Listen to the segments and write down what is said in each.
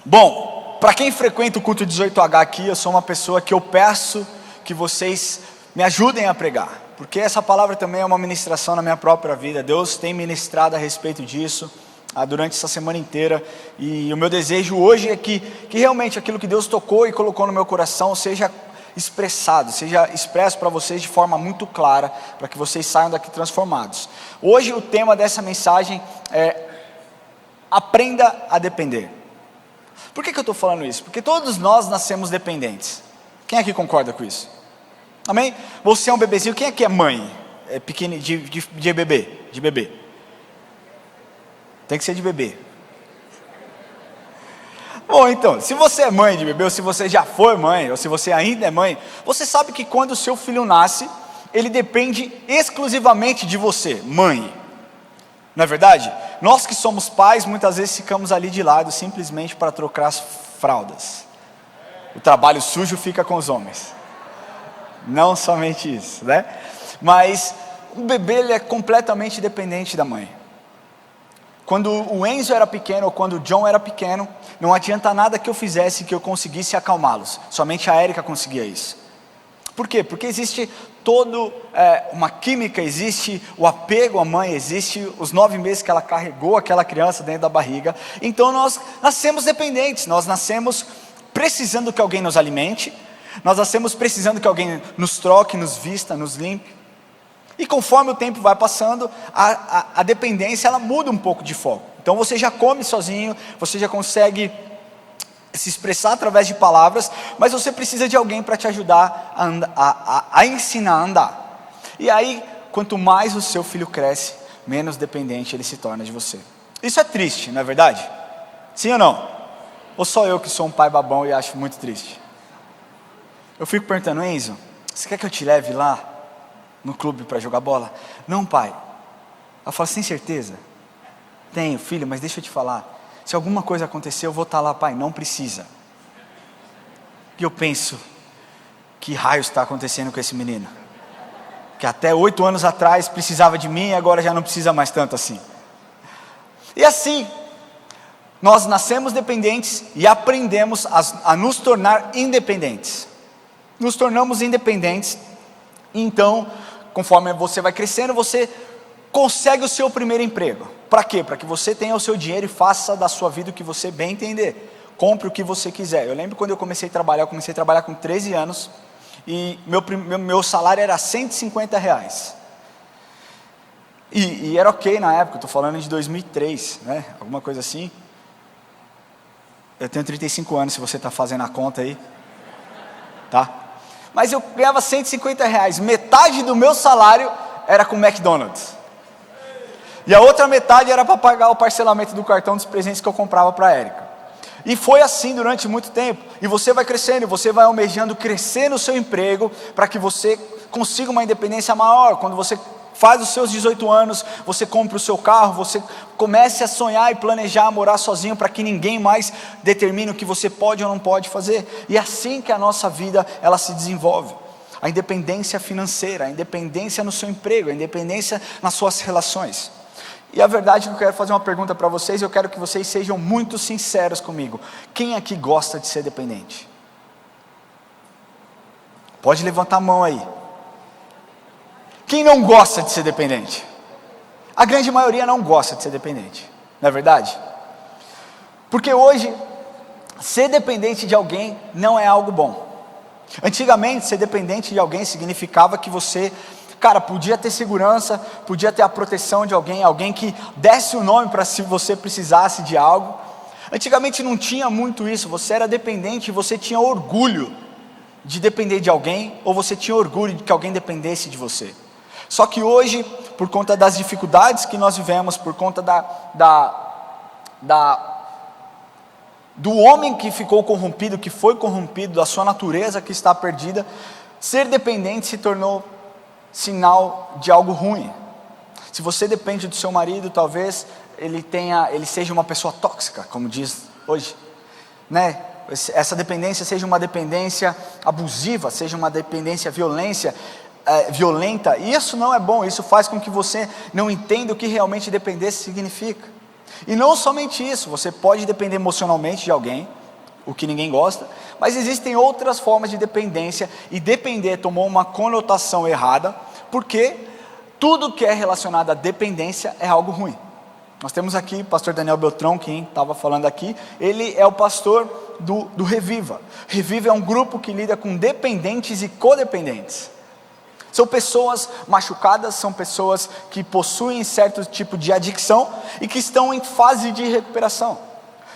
Bom, para quem frequenta o culto 18H aqui, eu sou uma pessoa que eu peço que vocês me ajudem a pregar, porque essa palavra também é uma ministração na minha própria vida. Deus tem ministrado a respeito disso durante essa semana inteira, e o meu desejo hoje é que realmente aquilo que Deus tocou e colocou no meu coração seja expressado, seja expresso para vocês de forma muito clara, para que vocês saiam daqui transformados. Hoje o tema dessa mensagem é: aprenda a depender. Por que eu estou falando isso? Porque todos nós nascemos dependentes. Quem aqui concorda com isso? Amém? Você é um bebezinho. Quem aqui é mãe? É pequeno de bebê? De bebê. Tem que ser de bebê. Bom, então, se você é mãe de bebê, ou se você já foi mãe, ou se você ainda é mãe, você sabe que quando o seu filho nasce, ele depende exclusivamente de você, mãe. Não é verdade? Nós que somos pais, muitas vezes ficamos ali de lado, simplesmente para trocar as fraldas. O trabalho sujo fica com os homens. Não somente isso, né? Mas o bebê, ele é completamente dependente da mãe. Quando o Enzo era pequeno, ou quando o John era pequeno, não adianta nada que eu fizesse que eu conseguisse acalmá-los. Somente a Érica conseguia isso. Por quê? Porque existe uma química, existe o apego à mãe, existe os 9 meses que ela carregou aquela criança dentro da barriga. Então nós nascemos dependentes, nós nascemos precisando que alguém nos alimente, nós nascemos precisando que alguém nos troque, nos vista, nos limpe. E conforme o tempo vai passando, a dependência ela muda um pouco de foco. Então você já come sozinho, você já consegue se expressar através de palavras, mas você precisa de alguém para te ajudar a ensinar a andar. E aí, quanto mais o seu filho cresce, menos dependente ele se torna de você. Isso é triste, não é verdade? Sim ou não? Ou só eu que sou um pai babão e acho muito triste? Eu fico perguntando: Enzo, você quer que eu te leve lá no clube para jogar bola? Não, pai. Eu falo: sem certeza? Tenho, filho, mas deixa eu te falar. Se alguma coisa acontecer, eu vou estar lá. Pai, não precisa. E eu penso: que raio está acontecendo com esse menino? Que até 8 anos atrás precisava de mim e agora já não precisa mais tanto assim. E assim, nós nascemos dependentes e aprendemos a nos tornar independentes. Nos tornamos independentes. Então, conforme você vai crescendo, você consegue o seu primeiro emprego. Para quê? Para que você tenha o seu dinheiro e faça da sua vida o que você bem entender. Compre o que você quiser. Eu lembro quando eu comecei a trabalhar com 13 anos. E meu salário era R$150. E era ok na época, estou falando de 2003, né? Alguma coisa assim. Eu tenho 35 anos, se você está fazendo a conta aí. Tá? Mas eu ganhava R$150. Metade do meu salário era com McDonald's. E a outra metade era para pagar o parcelamento do cartão dos presentes que eu comprava para a Érica. E foi assim durante muito tempo. E você vai crescendo, você vai almejando crescer no seu emprego, para que você consiga uma independência maior. Quando você faz os seus 18 anos, você compra o seu carro, você comece a sonhar e planejar morar sozinho, para que ninguém mais determine o que você pode ou não pode fazer. E é assim que a nossa vida ela se desenvolve. A independência financeira, a independência no seu emprego, a independência nas suas relações. E a verdade é que eu quero fazer uma pergunta para vocês, e eu quero que vocês sejam muito sinceros comigo. Quem aqui gosta de ser dependente? Pode levantar a mão aí. Quem não gosta de ser dependente? A grande maioria não gosta de ser dependente, não é verdade? Porque hoje, ser dependente de alguém não é algo bom. Antigamente, ser dependente de alguém significava que você, podia ter segurança, podia ter a proteção de alguém que desse o nome para se você precisasse de algo. Antigamente não tinha muito isso, você era dependente e você tinha orgulho de depender de alguém, ou você tinha orgulho de que alguém dependesse de você. Só que hoje, por conta das dificuldades que nós vivemos, por conta do homem que ficou corrompido, que foi corrompido, da sua natureza que está perdida, ser dependente se tornou sinal de algo ruim. Se você depende do seu marido, talvez ele seja uma pessoa tóxica, como diz hoje, né? Essa dependência seja uma dependência abusiva, seja uma dependência violenta, e isso não é bom. Isso faz com que você não entenda o que realmente dependência significa. E não somente isso, você pode depender emocionalmente de alguém, o que ninguém gosta, mas existem outras formas de dependência, e depender tomou uma conotação errada, porque tudo que é relacionado à dependência é algo ruim. Nós temos aqui o pastor Daniel Beltrão, quem estava falando aqui, ele é o pastor do Reviva. Reviva é um grupo que lida com dependentes e codependentes. São pessoas machucadas, são pessoas que possuem certo tipo de adicção e que estão em fase de recuperação.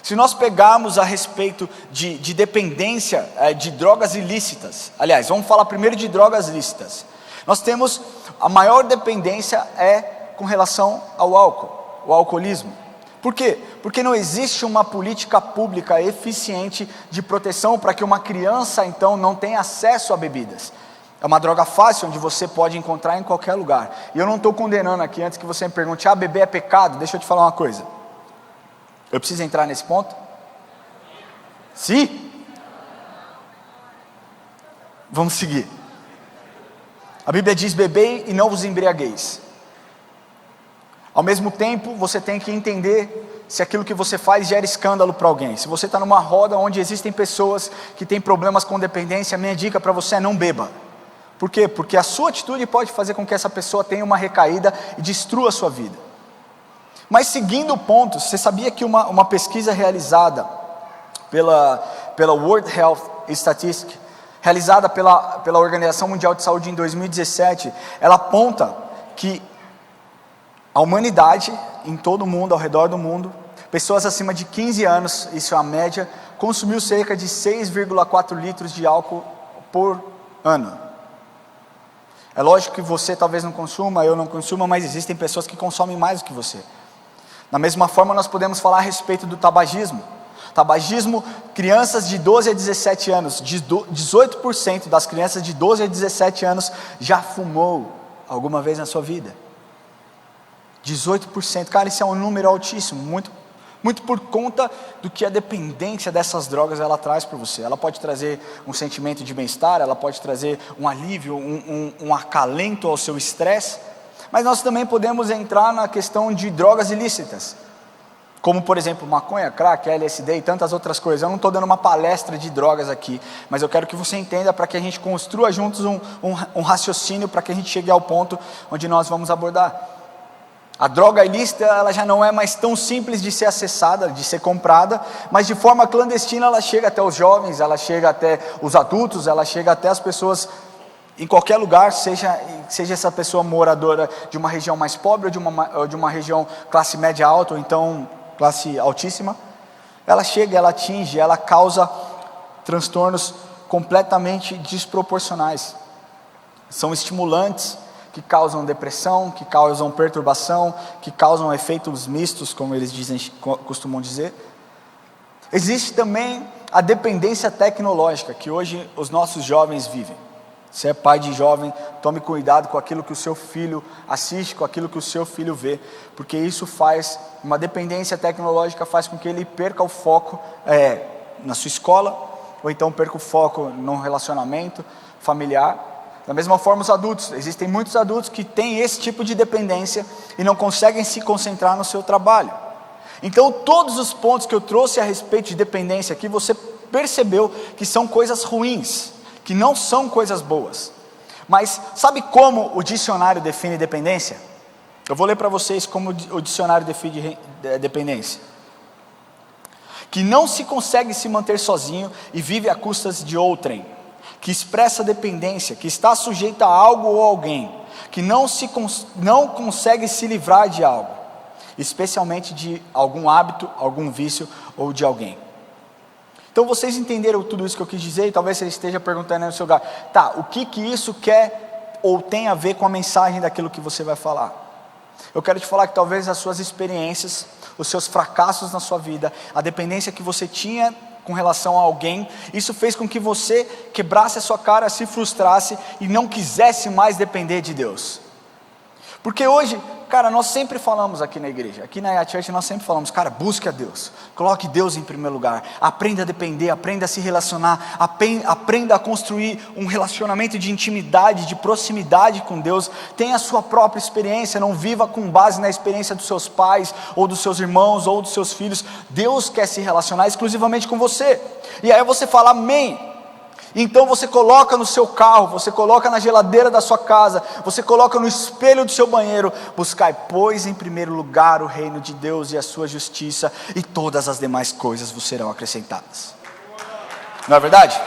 Se nós pegarmos a respeito de dependência de drogas ilícitas, aliás, vamos falar primeiro de drogas lícitas. Nós temos, a maior dependência é com relação ao álcool, o alcoolismo. Por quê? Porque não existe uma política pública eficiente de proteção para que uma criança então não tenha acesso a bebidas. É uma droga fácil, onde você pode encontrar em qualquer lugar. E eu não estou condenando aqui, antes que você me pergunte, beber é pecado? Deixa eu te falar uma coisa. Eu preciso entrar nesse ponto? Sim? Vamos seguir. A Bíblia diz, bebei e não vos embriagueis. Ao mesmo tempo, você tem que entender se aquilo que você faz gera escândalo para alguém. Se você está numa roda onde existem pessoas que têm problemas com dependência, a minha dica para você é não beba. Por quê? Porque a sua atitude pode fazer com que essa pessoa tenha uma recaída e destrua a sua vida. Mas seguindo o ponto, você sabia que uma pesquisa realizada pela World Health Statistics, realizada pela Organização Mundial de Saúde em 2017, ela aponta que a humanidade, em todo o mundo, ao redor do mundo, pessoas acima de 15 anos, isso é a média, consumiu cerca de 6,4 litros de álcool por ano. É lógico que você talvez não consuma, eu não consuma, mas existem pessoas que consomem mais do que você. Da mesma forma, nós podemos falar a respeito do tabagismo. Tabagismo, crianças de 12 a 17 anos, 18% das crianças de 12 a 17 anos já fumou alguma vez na sua vida. 18%, cara, isso é um número altíssimo, muito por conta do que a dependência dessas drogas ela traz para você. Ela pode trazer um sentimento de bem-estar, ela pode trazer um alívio, um acalento ao seu estresse, mas nós também podemos entrar na questão de drogas ilícitas, como por exemplo maconha, crack, LSD e tantas outras coisas. Eu não estou dando uma palestra de drogas aqui, mas eu quero que você entenda para que a gente construa juntos um raciocínio para que a gente chegue ao ponto onde nós vamos abordar. A droga ilícita, ela já não é mais tão simples de ser acessada, de ser comprada, mas de forma clandestina ela chega até os jovens, ela chega até os adultos, ela chega até as pessoas em qualquer lugar, seja essa pessoa moradora de uma região mais pobre ou de uma região classe média alta, ou então classe altíssima. Ela chega, ela atinge, ela causa transtornos completamente desproporcionais. São estimulantes que causam depressão, que causam perturbação, que causam efeitos mistos, como eles costumam dizer. Existe também a dependência tecnológica, que hoje os nossos jovens vivem. Se é pai de jovem, tome cuidado com aquilo que o seu filho assiste, com aquilo que o seu filho vê, porque isso faz, uma dependência tecnológica faz com que ele perca o foco na sua escola, ou então perca o foco no relacionamento familiar. Da mesma forma os adultos, existem muitos adultos que têm esse tipo de dependência e não conseguem se concentrar no seu trabalho. Então todos os pontos que eu trouxe a respeito de dependência aqui, você percebeu que são coisas ruins, que não são coisas boas. Mas sabe como o dicionário define dependência? Eu vou ler para vocês como o dicionário define dependência. Que não se consegue se manter sozinho e vive a custas de outrem. Que expressa dependência, que está sujeita a algo ou alguém, que não consegue se livrar de algo, especialmente de algum hábito, algum vício ou de alguém. Então vocês entenderam tudo isso que eu quis dizer, e talvez você esteja perguntando aí no seu lugar, tá, o que isso quer ou tem a ver com a mensagem daquilo que você vai falar? Eu quero te falar que talvez as suas experiências, os seus fracassos na sua vida, a dependência que você tinha com relação a alguém, isso fez com que você quebrasse a sua cara, se frustrasse e não quisesse mais depender de Deus. Porque hoje, cara, nós sempre falamos aqui na igreja, aqui na Yacht Church nós sempre falamos, cara, busque a Deus, coloque Deus em primeiro lugar, aprenda a depender, aprenda a se relacionar, aprenda a construir um relacionamento de intimidade, de proximidade com Deus, tenha a sua própria experiência, não viva com base na experiência dos seus pais, ou dos seus irmãos, ou dos seus filhos. Deus quer se relacionar exclusivamente com você, e aí você fala amém. Então você coloca no seu carro, você coloca na geladeira da sua casa, você coloca no espelho do seu banheiro: buscai, pois, em primeiro lugar o reino de Deus e a sua justiça, e todas as demais coisas vos serão acrescentadas. Não é verdade?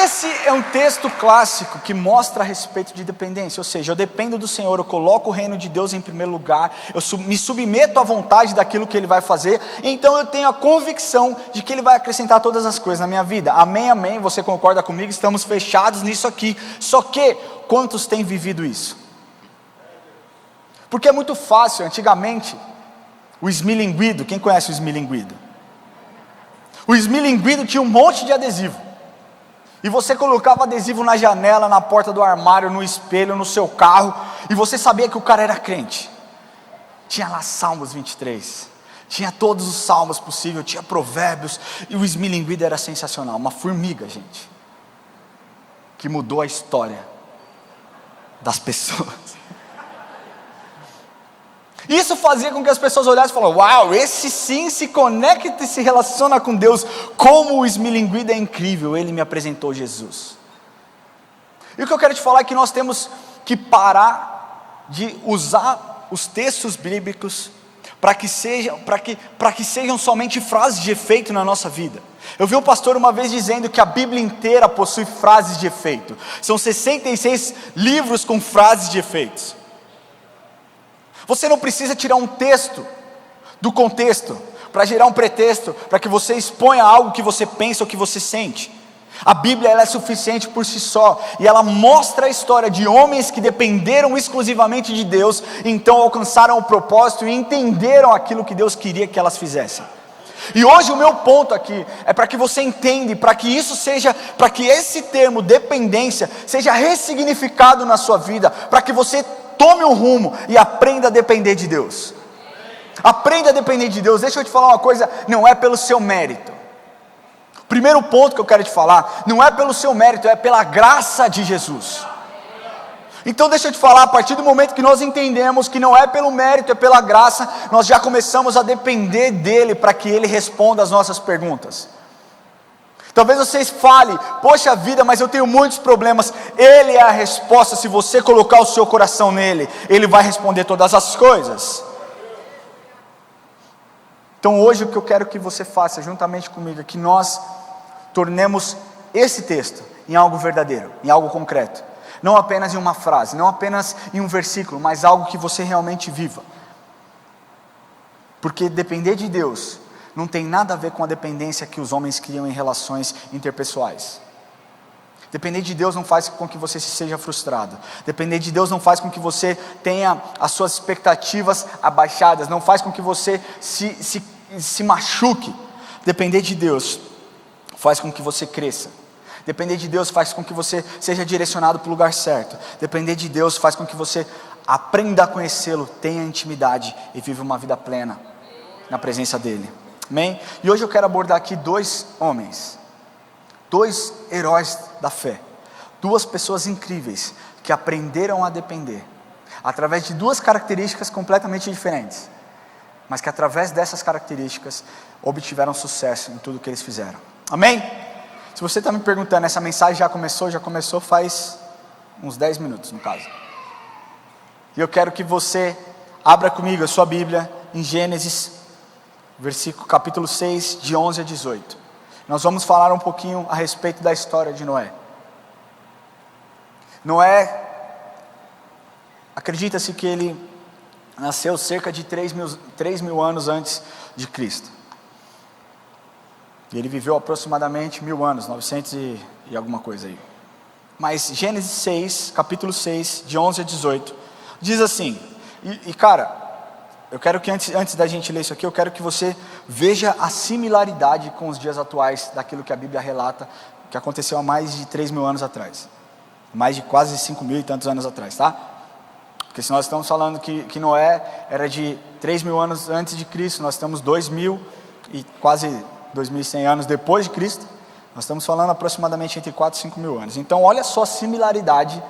Esse é um texto clássico que mostra a respeito de dependência, ou seja, eu dependo do Senhor, eu coloco o reino de Deus em primeiro lugar, eu me submeto à vontade daquilo que Ele vai fazer, então eu tenho a convicção de que Ele vai acrescentar todas as coisas na minha vida. Amém, amém, você concorda comigo? Estamos fechados nisso aqui. Só que, quantos têm vivido isso? Porque é muito fácil. Antigamente, o esmilinguido, quem conhece o esmilinguido? O esmilinguido tinha um monte de adesivo, e você colocava adesivo na janela, na porta do armário, no espelho, no seu carro, e você sabia que o cara era crente. Tinha lá Salmos 23, tinha todos os salmos possíveis, tinha provérbios, e o esmilinguido era sensacional. Uma formiga, gente, que mudou a história das pessoas. Isso fazia com que as pessoas olhassem e falassem: uau, esse sim se conecta e se relaciona com Deus. Como o esmilinguido é incrível, ele me apresentou Jesus. E o que eu quero te falar é que nós temos que parar de usar os textos bíblicos para que sejam somente frases de efeito na nossa vida. Eu vi um pastor uma vez dizendo que a Bíblia inteira possui frases de efeito. São 66 livros com frases de efeitos. Você não precisa tirar um texto do contexto para gerar um pretexto para que você exponha algo que você pensa ou que você sente. A Bíblia, ela é suficiente por si só, e ela mostra a história de homens que dependeram exclusivamente de Deus, então alcançaram o propósito e entenderam aquilo que Deus queria que elas fizessem. E hoje o meu ponto aqui é para que você entenda, para que esse termo dependência seja ressignificado na sua vida, para que você tome um rumo e aprenda a depender de Deus. Aprenda a depender de Deus. Deixa eu te falar uma coisa, não é pelo seu mérito. O primeiro ponto que eu quero te falar, não é pelo seu mérito, é pela graça de Jesus. Então deixa eu te falar, a partir do momento que nós entendemos que não é pelo mérito, é pela graça, nós já começamos a depender dele para que ele responda as nossas perguntas. Talvez vocês falem: poxa vida, mas eu tenho muitos problemas. Ele é a resposta. Se você colocar o seu coração nele, ele vai responder todas as coisas. Então hoje o que eu quero que você faça juntamente comigo é que nós tornemos esse texto em algo verdadeiro, em algo concreto. Não apenas em uma frase, não apenas em um versículo, mas algo que você realmente viva. Porque depender de Deus não tem nada a ver com a dependência que os homens criam em relações interpessoais. Depender de Deus não faz com que você seja frustrado. Depender de Deus não faz com que você tenha as suas expectativas abaixadas. Não faz com que você se machuque. Depender de Deus faz com que você cresça. Depender de Deus faz com que você seja direcionado para o lugar certo. Depender de Deus faz com que você aprenda a conhecê-lo, tenha intimidade e viva uma vida plena na presença dEle. Amém? E hoje eu quero abordar aqui dois homens, dois heróis da fé, duas pessoas incríveis que aprenderam a depender, através de duas características completamente diferentes, mas que através dessas características obtiveram sucesso em tudo que eles fizeram. Amém? Se você está me perguntando, essa mensagem já começou faz uns 10 minutos no caso. E eu quero que você abra comigo a sua Bíblia em Gênesis, capítulo 6, de 11 a 18. Nós vamos falar um pouquinho a respeito da história de Noé. Noé, acredita-se que ele nasceu cerca de 3 mil anos antes de Cristo. E ele viveu aproximadamente 1000 anos, 900 e alguma coisa aí. Mas Gênesis 6, capítulo 6, de 11 a 18, diz assim, cara, eu quero que antes da gente ler isso aqui, eu quero que você veja a similaridade com os dias atuais daquilo que a Bíblia relata, que aconteceu há mais de 3 mil anos atrás. mais de quase 5.000 e tantos anos atrás, tá? Porque se nós estamos falando que Noé era de 3.000 anos antes de Cristo, nós estamos 2.000 e quase 2.100 anos depois de Cristo, nós estamos falando aproximadamente entre 4 e 5.000 anos. Então olha só a similaridade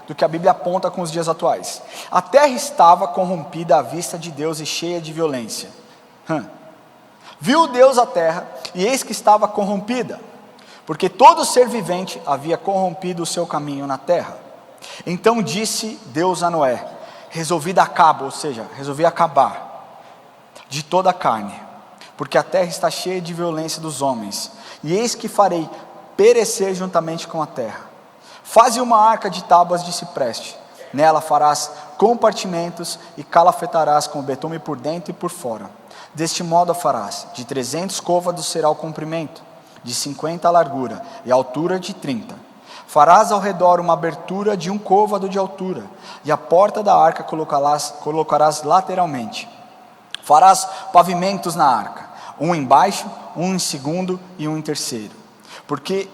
do que a Bíblia aponta com os dias atuais. A terra estava corrompida à vista de Deus e cheia de violência. Viu Deus a terra, e eis que estava corrompida, porque todo ser vivente havia corrompido o seu caminho na terra. Então disse Deus a Noé: resolvi dar cabo, ou seja, resolvi acabar de toda a carne, porque a terra está cheia de violência dos homens, e eis que farei perecer juntamente com a terra. Faze uma arca de tábuas de cipreste, nela farás compartimentos e calafetarás com betume por dentro e por fora. Deste modo a farás: de 300 côvados será o comprimento, de 50 a largura e a altura de 30. Farás ao redor uma abertura de 1 côvado de altura, e a porta da arca colocarás lateralmente. Farás pavimentos na arca, um embaixo, um em segundo e um em terceiro. Porque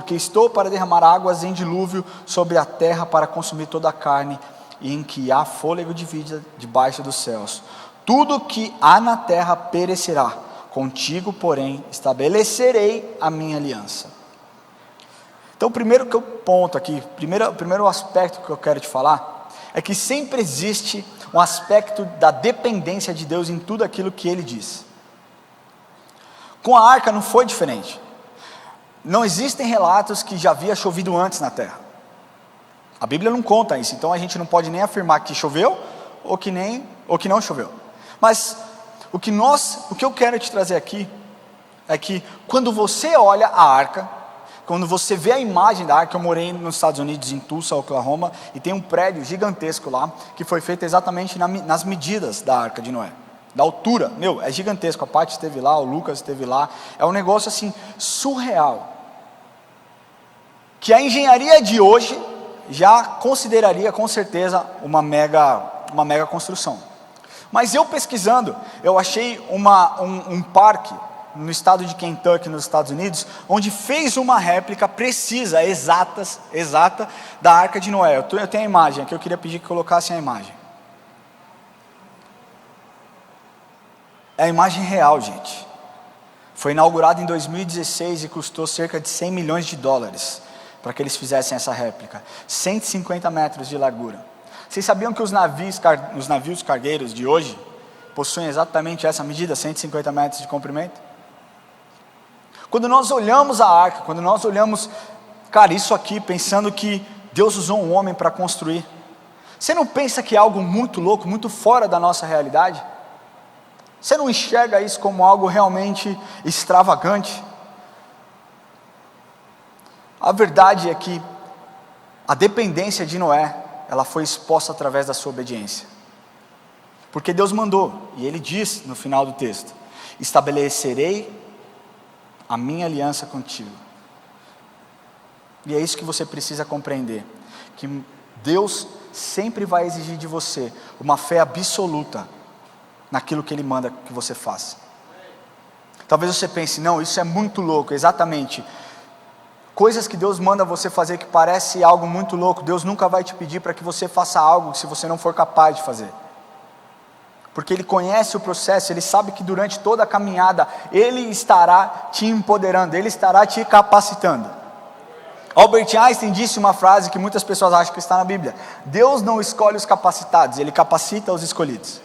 estou para derramar águas em dilúvio sobre a terra para consumir toda a carne, e em que há fôlego de vida debaixo dos céus. Tudo que há na terra perecerá, contigo, porém, estabelecerei a minha aliança. Então, o primeiro ponto aqui, o primeiro aspecto que eu quero te falar, é que sempre existe um aspecto da dependência de Deus em tudo aquilo que Ele diz. Com a arca não foi diferente. Não existem relatos que já havia chovido antes na terra. A Bíblia não conta isso, então a gente não pode nem afirmar que choveu ou que não choveu. Mas o que eu quero te trazer aqui é que quando você olha a arca, quando você vê a imagem da arca, eu morei nos Estados Unidos, em Tulsa, Oklahoma, e tem um prédio gigantesco lá, que foi feito exatamente nas medidas da arca de Noé, da altura, é gigantesco. A Paty esteve lá, o Lucas esteve lá, é um negócio assim, surreal, que a engenharia de hoje já consideraria com certeza uma mega construção. Mas eu pesquisando, eu achei um parque no estado de Kentucky, nos Estados Unidos, onde fez uma réplica precisa, exata da arca de Noé. Eu tenho a imagem aqui, eu queria pedir que colocassem a imagem. É a imagem real, gente. Foi inaugurado em 2016 e custou cerca de 100 milhões de dólares para que eles fizessem essa réplica. 150 metros de largura. Vocês sabiam que os navios cargueiros de hoje possuem exatamente essa medida, 150 metros de comprimento? Quando nós olhamos a arca, quando nós olhamos, isso aqui, pensando que Deus usou um homem para construir, você não pensa que é algo muito louco, muito fora da nossa realidade? Você não enxerga isso como algo realmente extravagante? A verdade é que a dependência de Noé, ela foi exposta através da sua obediência. Porque Deus mandou, e Ele diz no final do texto: estabelecerei a minha aliança contigo. E é isso que você precisa compreender, que Deus sempre vai exigir de você uma fé absoluta naquilo que Ele manda que você faça. Talvez você pense: não, isso é muito louco. Exatamente, coisas que Deus manda você fazer que parece algo muito louco, Deus nunca vai te pedir para que você faça algo se você não for capaz de fazer, porque Ele conhece o processo, Ele sabe que durante toda a caminhada Ele estará te empoderando, Ele estará te capacitando. Albert Einstein disse uma frase que muitas pessoas acham que está na Bíblia: Deus não escolhe os capacitados, Ele capacita os escolhidos.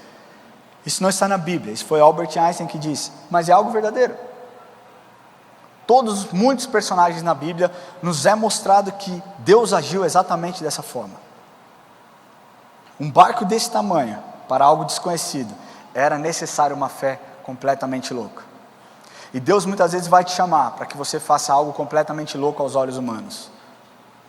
Isso não está na Bíblia, isso foi Albert Einstein que disse, mas é algo verdadeiro. Muitos personagens na Bíblia nos é mostrado que Deus agiu exatamente dessa forma. Um barco desse tamanho, para algo desconhecido, era necessário uma fé completamente louca. E Deus muitas vezes vai te chamar para que você faça algo completamente louco aos olhos humanos.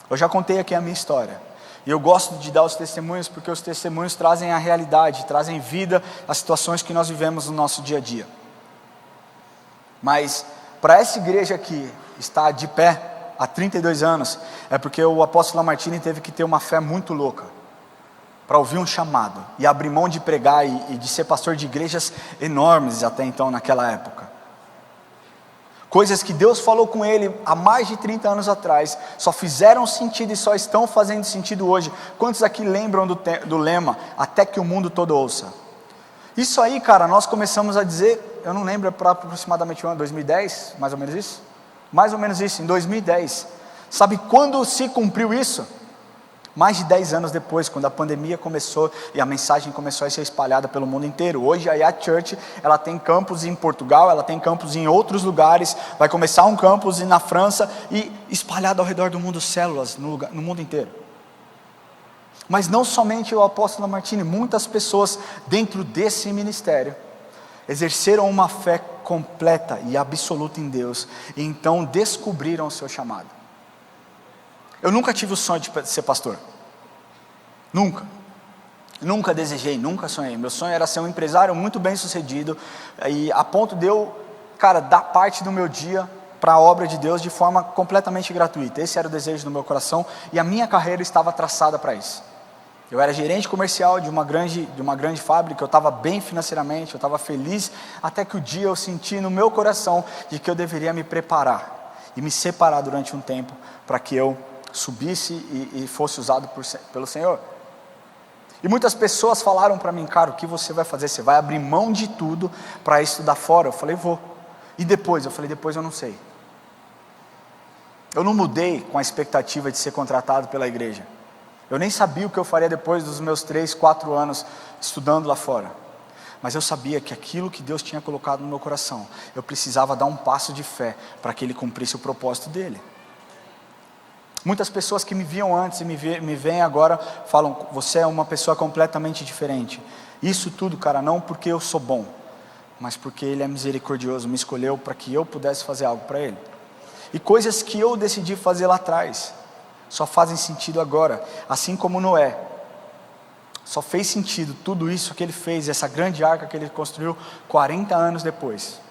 Eu já contei aqui a minha história, e eu gosto de dar os testemunhos, porque os testemunhos trazem a realidade, trazem vida às situações que nós vivemos no nosso dia a dia. Mas para essa igreja que está de pé há 32 anos, é porque o apóstolo Lamartine teve que ter uma fé muito louca para ouvir um chamado e abrir mão de pregar e de ser pastor de igrejas enormes até então naquela época. Coisas que Deus falou com ele há mais de 30 anos atrás, só fizeram sentido e só estão fazendo sentido hoje. Quantos aqui lembram do lema, até que o mundo todo ouça? Isso aí, cara, nós começamos a dizer, eu não lembro, para aproximadamente o ano 2010, mais ou menos isso? Mais ou menos isso, em 2010. Sabe quando se cumpriu isso? Mais de 10 anos depois, quando a pandemia começou e a mensagem começou a ser espalhada pelo mundo inteiro. Hoje a Yacht Church, ela tem campus em Portugal, ela tem campus em outros lugares, vai começar um campus na França e espalhado ao redor do mundo, células no mundo inteiro. Mas não somente o apóstolo Martini, muitas pessoas dentro desse ministério exerceram uma fé completa e absoluta em Deus, e então descobriram o seu chamado. Eu nunca tive o sonho de ser pastor, nunca desejei, nunca sonhei. Meu sonho era ser um empresário muito bem sucedido, e a ponto de eu, cara, dar parte do meu dia para a obra de Deus de forma completamente gratuita. Esse era o desejo do meu coração, e a minha carreira estava traçada para isso. Eu era gerente comercial de uma grande fábrica, eu estava bem financeiramente, eu estava feliz, até que o dia eu senti no meu coração de que eu deveria me preparar e me separar durante um tempo para que eu subisse e fosse usado pelo Senhor. E muitas pessoas falaram para mim, cara, o que você vai fazer? Você vai abrir mão de tudo para estudar fora? Eu falei, vou. E depois? Eu falei, depois eu não sei. Eu não mudei com a expectativa de ser contratado pela igreja. Eu nem sabia o que eu faria depois dos meus 3, 4 anos estudando lá fora. Mas eu sabia que aquilo que Deus tinha colocado no meu coração, eu precisava dar um passo de fé para que Ele cumprisse o propósito dEle. Muitas pessoas que me viam antes e me veem agora, falam, você é uma pessoa completamente diferente. Isso tudo, cara, não porque eu sou bom, mas porque Ele é misericordioso, me escolheu para que eu pudesse fazer algo para Ele. E coisas que eu decidi fazer lá atrás, só fazem sentido agora, assim como Noé. Só fez sentido tudo isso que ele fez, essa grande arca que ele construiu 40 anos depois,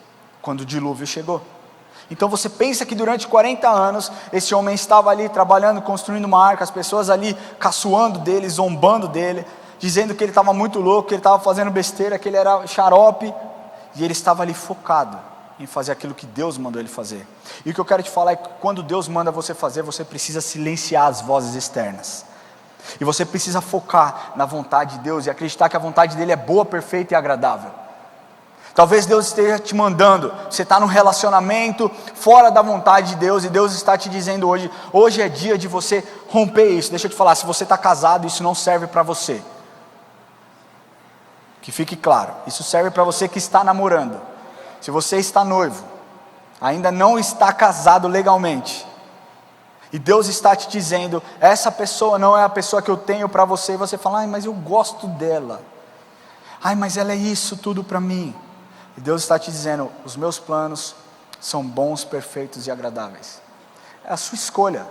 quando o dilúvio chegou. Então você pensa que durante 40 anos, esse homem estava ali trabalhando, construindo uma arca, as pessoas ali caçoando dele, zombando dele, dizendo que ele estava muito louco, que ele estava fazendo besteira, que ele era xarope, e ele estava ali focado em fazer aquilo que Deus mandou ele fazer. E o que eu quero te falar é que quando Deus manda você fazer, você precisa silenciar as vozes externas. E você precisa focar na vontade de Deus e acreditar que a vontade dele é boa, perfeita e agradável. Talvez Deus esteja te mandando, você está num relacionamento fora da vontade de Deus, e Deus está te dizendo hoje é dia de você romper isso. Deixa eu te falar, se você está casado, isso não serve para você. Que fique claro, isso serve para você que está namorando. Se você está noivo, ainda não está casado legalmente, e Deus está te dizendo, essa pessoa não é a pessoa que eu tenho para você, e você fala, ai, mas eu gosto dela, ai, mas ela é isso tudo para mim. E Deus está te dizendo, os meus planos são bons, perfeitos e agradáveis. É a sua escolha,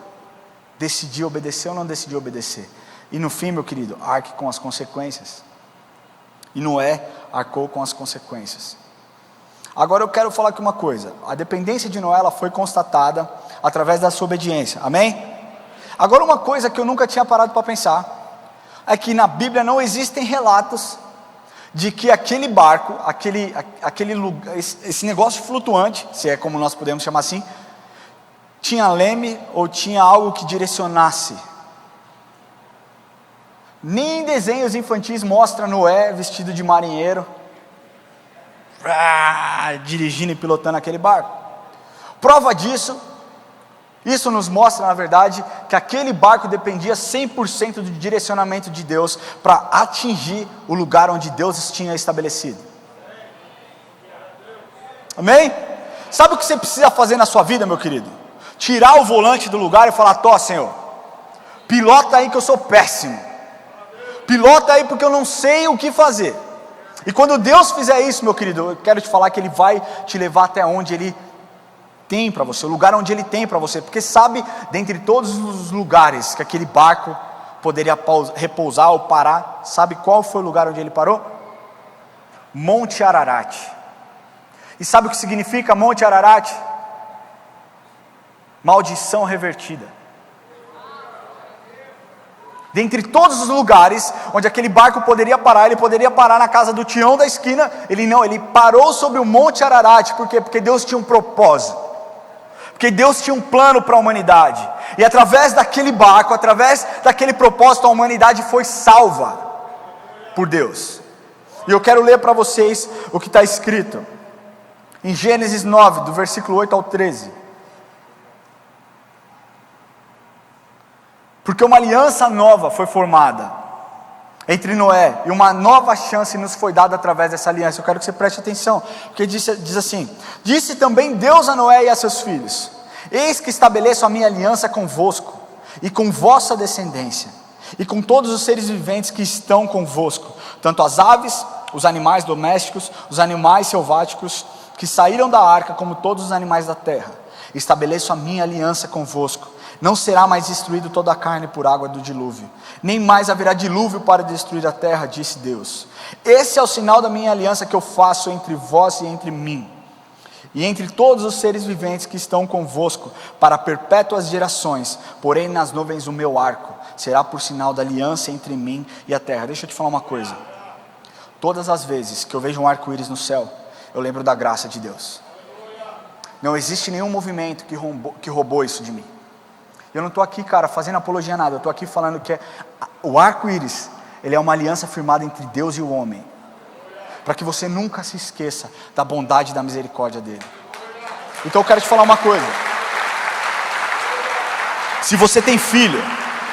decidir obedecer ou não decidir obedecer. E no fim, meu querido, arque com as consequências. E Noé arcou com as consequências. Agora eu quero falar aqui uma coisa, a dependência de Noé, ela foi constatada através da sua obediência, amém? Agora uma coisa que eu nunca tinha parado para pensar, é que na Bíblia não existem relatos de que aquele barco, aquele lugar, esse negócio flutuante, se é como nós podemos chamar assim, tinha leme ou tinha algo que direcionasse. Nem em desenhos infantis mostra Noé vestido de marinheiro, dirigindo e pilotando aquele barco. Prova disso, isso nos mostra na verdade que aquele barco dependia 100% do direcionamento de Deus para atingir o lugar onde Deus tinha estabelecido. Amém? Sabe o que você precisa fazer na sua vida, meu querido? Tirar o volante do lugar e falar, Senhor, pilota aí que eu sou péssimo, pilota aí porque eu não sei o que fazer. E quando Deus fizer isso, meu querido, eu quero te falar que Ele vai te levar até onde Ele tem para você, o lugar onde Ele tem para você, porque sabe, dentre todos os lugares que aquele barco poderia repousar ou parar, sabe qual foi o lugar onde ele parou? Monte Ararat. E sabe o que significa Monte Ararat? Maldição revertida. Dentre todos os lugares onde aquele barco poderia parar, ele poderia parar na casa do Tião da esquina, ele parou sobre o Monte Ararat. Por quê? Porque Deus tinha um propósito. porque Deus tinha um plano para a humanidade, e através daquele barco, através daquele propósito, a humanidade foi salva por Deus. E eu quero ler para vocês o que está escrito em Gênesis 9, do versículo 8 ao 13. Porque uma aliança nova foi formada entre Noé, e uma nova chance nos foi dada através dessa aliança. Eu quero que você preste atenção, porque diz assim: disse também Deus a Noé e a seus filhos: eis que estabeleço a minha aliança convosco, e com vossa descendência, e com todos os seres viventes que estão convosco, tanto as aves, os animais domésticos, os animais selváticos que saíram da arca, como todos os animais da terra. Estabeleço a minha aliança convosco. Não será mais destruído toda a carne por água do dilúvio, nem mais haverá dilúvio para destruir a terra, disse Deus. Esse é o sinal da minha aliança que eu faço entre vós e entre mim, e entre todos os seres viventes que estão convosco, para perpétuas gerações. Porém nas nuvens o meu arco será por sinal da aliança entre mim e a terra. Deixa eu te falar uma coisa: todas as vezes que eu vejo um arco-íris no céu, eu lembro da graça de Deus. Não existe nenhum movimento que roubou isso de mim. Eu não estou aqui, cara, fazendo apologia a nada. Eu estou aqui falando que o arco-íris, ele é uma aliança firmada entre Deus e o homem, para que você nunca se esqueça da bondade e da misericórdia dele. Então eu quero te falar uma coisa: se você tem filho,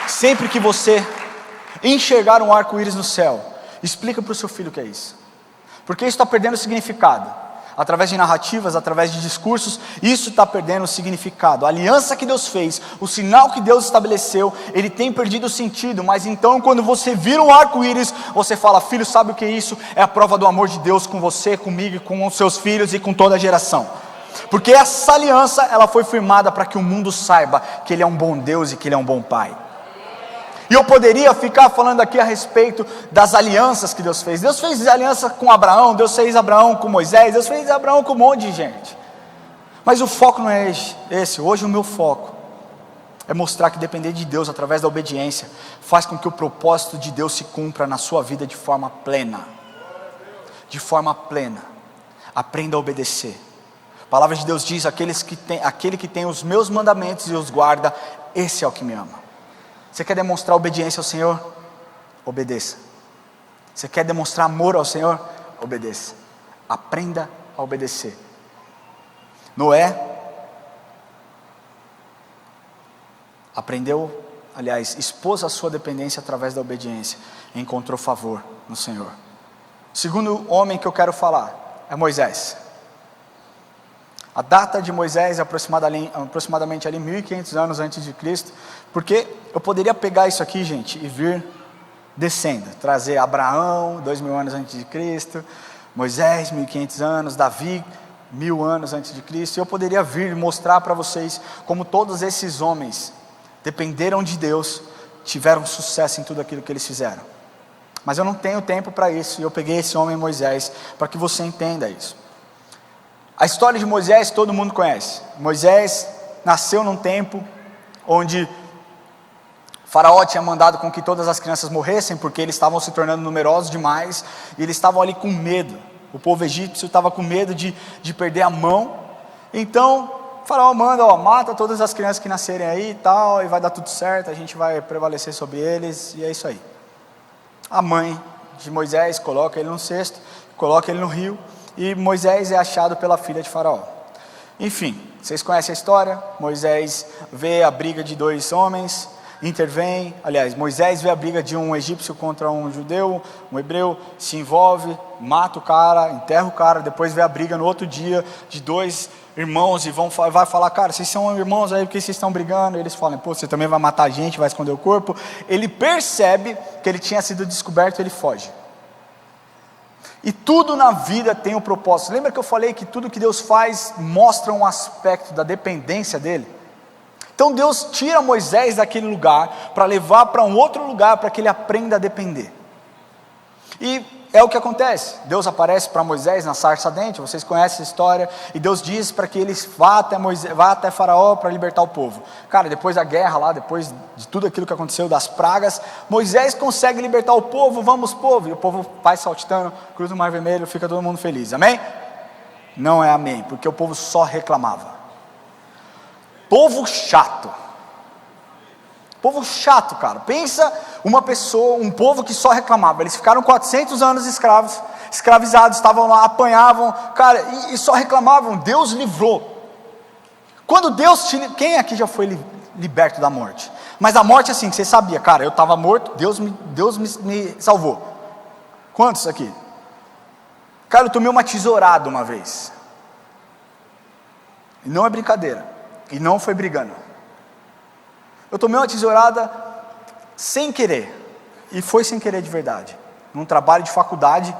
sempre que você enxergar um arco-íris no céu, explica para o seu filho o que é isso, porque isso está perdendo significado. Através de narrativas, através de discursos, isso está perdendo o significado. A aliança que Deus fez, o sinal que Deus estabeleceu, ele tem perdido o sentido. Mas então quando você vira um arco-íris, você fala: filho, sabe o que é isso? É a prova do amor de Deus com você, comigo, com os seus filhos e com toda a geração. Porque essa aliança, ela foi firmada para que o mundo saiba que Ele é um bom Deus e que Ele é um bom Pai. E eu poderia ficar falando aqui a respeito das alianças que Deus fez. Deus fez aliança com Abraão, Deus fez Abraão com Moisés, Deus fez Abraão com um monte de gente. Mas o foco não é esse. Hoje o meu foco é mostrar que depender de Deus através da obediência faz com que o propósito de Deus se cumpra na sua vida de forma plena. De forma plena. Aprenda a obedecer. A palavra de Deus diz: aquele que tem os meus mandamentos e os guarda, esse é o que me ama. Você quer demonstrar obediência ao Senhor? Obedeça. Você quer demonstrar amor ao Senhor? Obedeça. Aprenda a obedecer. Noé expôs a sua dependência através da obediência e encontrou favor no Senhor. O segundo homem que eu quero falar é Moisés. A data de Moisés é aproximadamente ali 1500 anos antes de Cristo, porque eu poderia pegar isso aqui, gente, e vir descendo, trazer Abraão 2000 anos antes de Cristo, Moisés 1500 anos, Davi 1000 anos antes de Cristo, e eu poderia vir mostrar para vocês como todos esses homens dependeram de Deus, tiveram sucesso em tudo aquilo que eles fizeram. Mas eu não tenho tempo para isso, e eu peguei esse homem Moisés para que você entenda isso. A história de Moisés todo mundo conhece. Moisés nasceu num tempo onde Faraó tinha mandado com que todas as crianças morressem, porque eles estavam se tornando numerosos demais, e eles estavam ali com medo. O povo egípcio estava com medo de perder a mão. Então Faraó manda: mata todas as crianças que nascerem aí e tal, e vai dar tudo certo, a gente vai prevalecer sobre eles, e é isso aí. A mãe de Moisés coloca ele num cesto, coloca ele no rio, e Moisés é achado pela filha de Faraó. Enfim, vocês conhecem a história. Moisés vê a briga de dois homens, intervém. Aliás, Moisés vê a briga de um egípcio contra um judeu, um hebreu, se envolve, mata o cara, enterra o cara. Depois vê a briga no outro dia de dois irmãos e vai falar: cara, vocês são irmãos aí, porque vocês estão brigando? E eles falam: pô, você também vai matar a gente, vai esconder o corpo. Ele percebe que ele tinha sido descoberto e ele foge. E tudo na vida tem um propósito. Lembra que eu falei que tudo que Deus faz mostra um aspecto da dependência dele? Então Deus tira Moisés daquele lugar para levar para um outro lugar, para que ele aprenda a depender. E é o que acontece. Deus aparece para Moisés na sarça ardente, vocês conhecem essa história, e Deus diz para que ele vá até Faraó para libertar o povo. Cara, depois da guerra lá, depois de tudo aquilo que aconteceu, das pragas, Moisés consegue libertar o povo. Vamos, povo, e o povo vai saltitando, cruza o Mar Vermelho, fica todo mundo feliz, amém? Não é amém, porque o povo só reclamava. Povo chato. Povo chato, cara. Pensa uma pessoa, um povo que só reclamava. Eles ficaram 400 anos escravizados, estavam lá, apanhavam, cara, e só reclamavam. Deus livrou. Quando Deus quem aqui já foi liberto da morte? Mas a morte assim, que você sabia, cara, eu estava morto, Deus me salvou. Quantos aqui? Cara, eu tomei uma tesourada uma vez. E não é brincadeira. E não foi brigando. Eu tomei uma tesourada sem querer. E foi sem querer de verdade. Num trabalho de faculdade.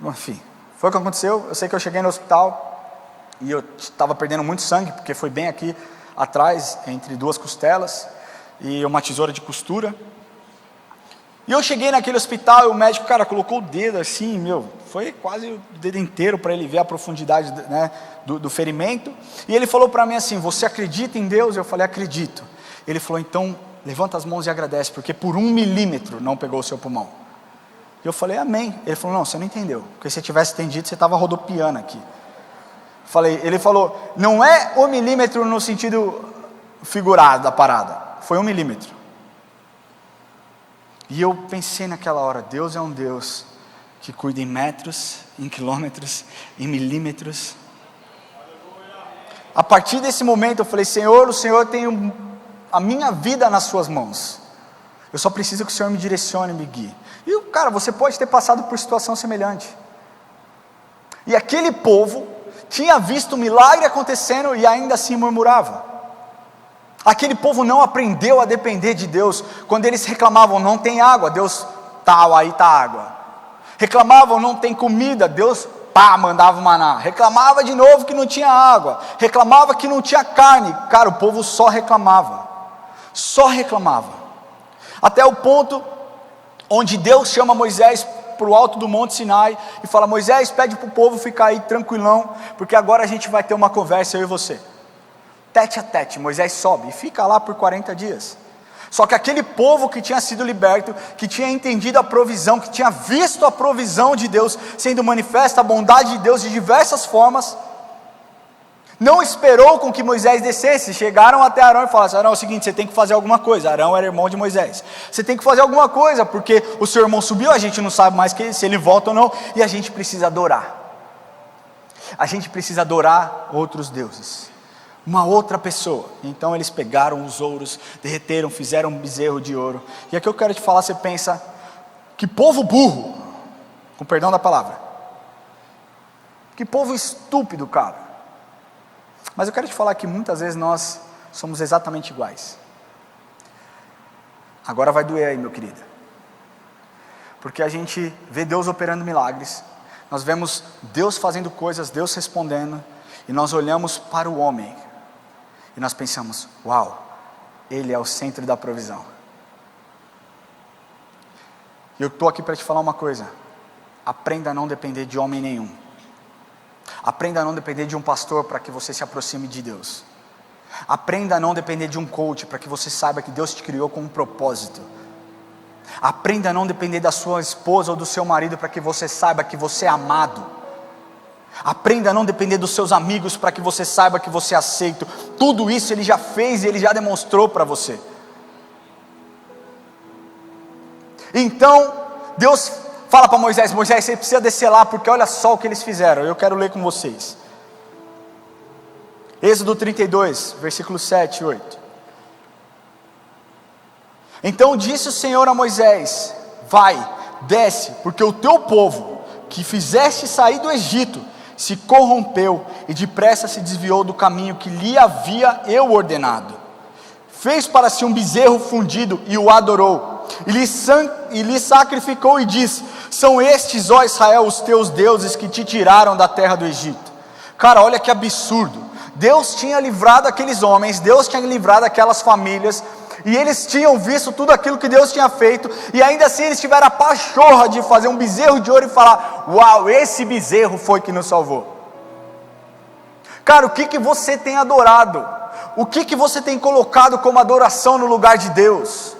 Enfim, foi o que aconteceu. Eu sei que eu cheguei no hospital e eu estava perdendo muito sangue, porque foi bem aqui atrás, entre duas costelas, e uma tesoura de costura. E eu cheguei naquele hospital e o médico, cara, colocou o dedo assim, foi quase o dedo inteiro para ele ver a profundidade, né, do ferimento. E ele falou para mim assim: você acredita em Deus? Eu falei: acredito. Ele falou: então levanta as mãos e agradece, porque por 1 milímetro não pegou o seu pulmão. Eu falei: amém. Ele falou: não, você não entendeu, porque se tivesse entendido, você estava rodopiando aqui. Ele falou: não é 1 milímetro no sentido figurado da parada, foi 1 milímetro. E eu pensei naquela hora: Deus é um Deus que cuida em metros, em quilômetros, em milímetros. A partir desse momento eu falei: Senhor, o Senhor tem a minha vida nas suas mãos. Eu só preciso que o Senhor me direcione, me guie. E cara, você pode ter passado por situação semelhante. E aquele povo tinha visto o milagre acontecendo e ainda assim murmurava. Aquele povo não aprendeu a depender de Deus. Quando eles reclamavam: não tem água, Deus, aí está água. Reclamavam: não tem comida, Deus, mandava o maná. Reclamava de novo que não tinha água. Reclamava que não tinha carne. Cara, o povo só reclamava. Só reclamava. Até o ponto onde Deus chama Moisés para o alto do Monte Sinai e fala: Moisés, pede para o povo ficar aí tranquilão, porque agora a gente vai ter uma conversa, eu e você. Tete a tete. Moisés sobe e fica lá por 40 dias. Só que aquele povo que tinha sido liberto, que tinha entendido a provisão, que tinha visto a provisão de Deus sendo manifesta, a bondade de Deus de diversas formas, não esperou com que Moisés descesse. Chegaram até Arão e falaram: Arão, é o seguinte, você tem que fazer alguma coisa. Arão era irmão de Moisés. Você tem que fazer alguma coisa, porque o seu irmão subiu, a gente não sabe mais se ele volta ou não, e a gente precisa adorar. A gente precisa adorar outros deuses, uma outra pessoa. Então eles pegaram os ouros, derreteram, fizeram um bezerro de ouro. E aqui eu quero te falar, você pensa: que povo burro, com perdão da palavra, que povo estúpido, cara. Mas eu quero te falar que muitas vezes nós somos exatamente iguais. Agora vai doer aí, meu querido, porque a gente vê Deus operando milagres, nós vemos Deus fazendo coisas, Deus respondendo, e nós olhamos para o homem e nós pensamos: uau, ele é o centro da provisão. E eu estou aqui para te falar uma coisa: aprenda a não depender de homem nenhum. Aprenda a não depender de um pastor para que você se aproxime de Deus. Aprenda a não depender de um coach para que você saiba que Deus te criou com um propósito. Aprenda a não depender da sua esposa ou do seu marido para que você saiba que você é amado. Aprenda a não depender dos seus amigos para que você saiba que você é aceito. Tudo isso Ele já fez e Ele já demonstrou para você. Então Deus fala para Moisés: Moisés, você precisa descer lá, porque olha só o que eles fizeram. Eu quero ler com vocês. Êxodo 32, versículos 7 e 8. Então disse o Senhor a Moisés: vai, desce, porque o teu povo, que fizeste sair do Egito, se corrompeu e depressa se desviou do caminho que lhe havia eu ordenado. Fez para si um bezerro fundido e o adorou, e lhe sacrificou e disse: são estes, ó Israel, os teus deuses que te tiraram da terra do Egito. Cara, olha que absurdo. Deus tinha livrado aqueles homens, Deus tinha livrado aquelas famílias, e eles tinham visto tudo aquilo que Deus tinha feito, e ainda assim eles tiveram a pachorra de fazer um bezerro de ouro e falar: uau, esse bezerro foi que nos salvou. Cara, o que você tem adorado? O que você tem colocado como adoração no lugar de Deus?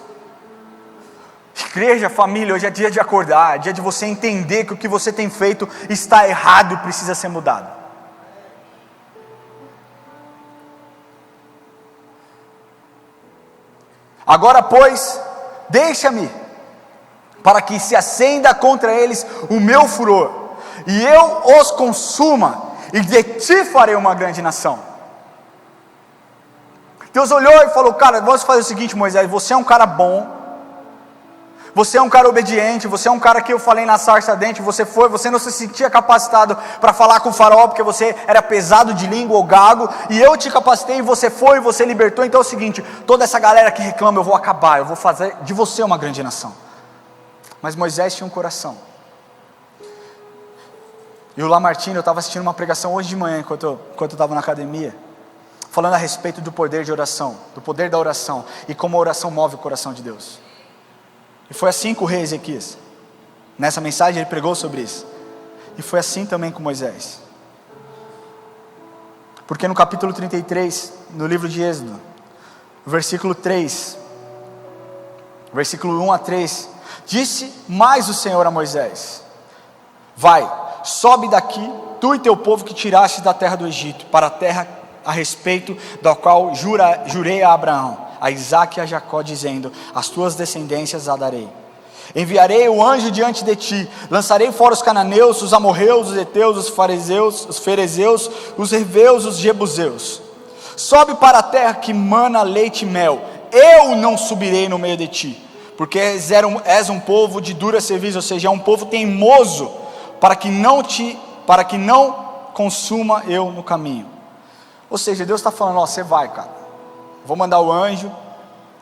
Igreja, família, hoje é dia de acordar, é dia de você entender que o que você tem feito está errado e precisa ser mudado. Agora, pois, deixa-me, para que se acenda contra eles o meu furor, e eu os consuma, e de ti farei uma grande nação. Deus olhou e falou: cara, vamos fazer o seguinte, Moisés, você é um cara bom, você é um cara obediente, você é um cara que eu falei na sarça ardente, você não se sentia capacitado para falar com o faraó, porque você era pesado de língua ou gago, e eu te capacitei, e você foi, e você libertou. Então é o seguinte, toda essa galera que reclama, eu vou acabar, eu vou fazer de você uma grande nação. Mas Moisés tinha um coração. E o Lamartine, eu estava assistindo uma pregação hoje de manhã, enquanto eu estava na academia, falando a respeito do poder de oração, do poder da oração, e como a oração move o coração de Deus. E foi assim com o rei Ezequias. Nessa mensagem ele pregou sobre isso. E foi assim também com Moisés. Porque no capítulo 33, no livro de Êxodo, versículo 3, versículo 1 a 3, disse mais o Senhor a Moisés: vai, sobe daqui, tu e teu povo que tiraste da terra do Egito, para a terra a respeito da qual jurei a Abraão, a Isaque e a Jacó, dizendo: as tuas descendências a darei. Enviarei o anjo diante de ti, lançarei fora os cananeus, os amorreus, os heteus, os ferezeus, os heveus, os jebuseus. Sobe para a terra que mana leite e mel. Eu não subirei no meio de ti, porque és um povo de dura serviço, ou seja, é um povo teimoso, para que não consuma eu no caminho. Ou seja, Deus está falando: ó, você vai, cara, vou mandar o anjo,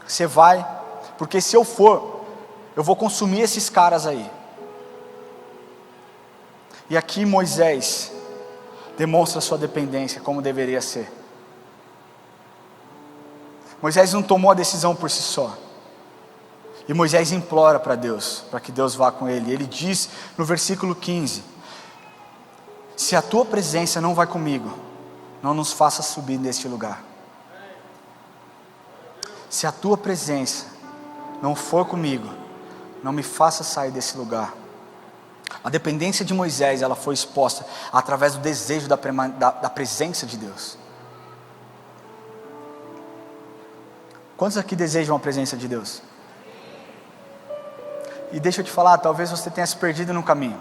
você vai, porque se eu for, eu vou consumir esses caras aí. E aqui Moisés demonstra sua dependência como deveria ser. Moisés não tomou a decisão por si só. E Moisés implora para Deus, para que Deus vá com ele. Ele diz no versículo 15: se a tua presença não vai comigo, não nos faça subir deste lugar. Se a tua presença não for comigo, não me faça sair desse lugar. A dependência de Moisés, ela foi exposta através do desejo da presença de Deus. Quantos aqui desejam a presença de Deus? E deixa eu te falar, talvez você tenha se perdido no caminho.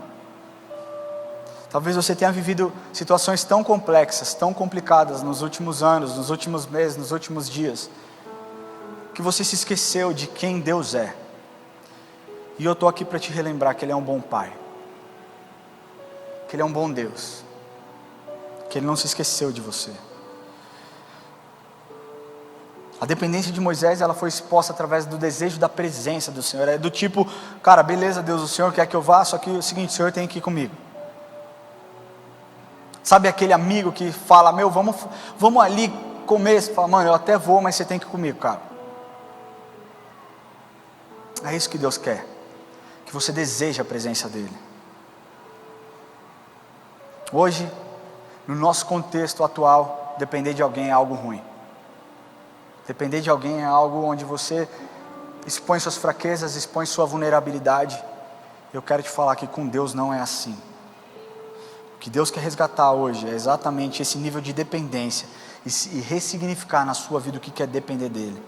Talvez você tenha vivido situações tão complexas, tão complicadas nos últimos anos, nos últimos meses, nos últimos dias, que você se esqueceu de quem Deus é. E eu estou aqui para te relembrar que Ele é um bom Pai, que Ele é um bom Deus, que Ele não se esqueceu de você. A dependência de Moisés, ela foi exposta através do desejo da presença do Senhor. É do tipo: cara, beleza, Deus, o Senhor quer que eu vá, só que é o seguinte, o Senhor tem que ir comigo. Sabe aquele amigo que fala: meu, vamos ali comer? Você fala: mano, eu até vou, mas você tem que ir comigo, cara. É isso que Deus quer, que você deseja a presença dEle. Hoje, no nosso contexto atual, depender de alguém é algo ruim. Depender de alguém é algo onde você expõe suas fraquezas, expõe sua vulnerabilidade. Eu quero te falar que com Deus não é assim. O que Deus quer resgatar hoje é exatamente esse nível de dependência e ressignificar na sua vida o que é depender dEle.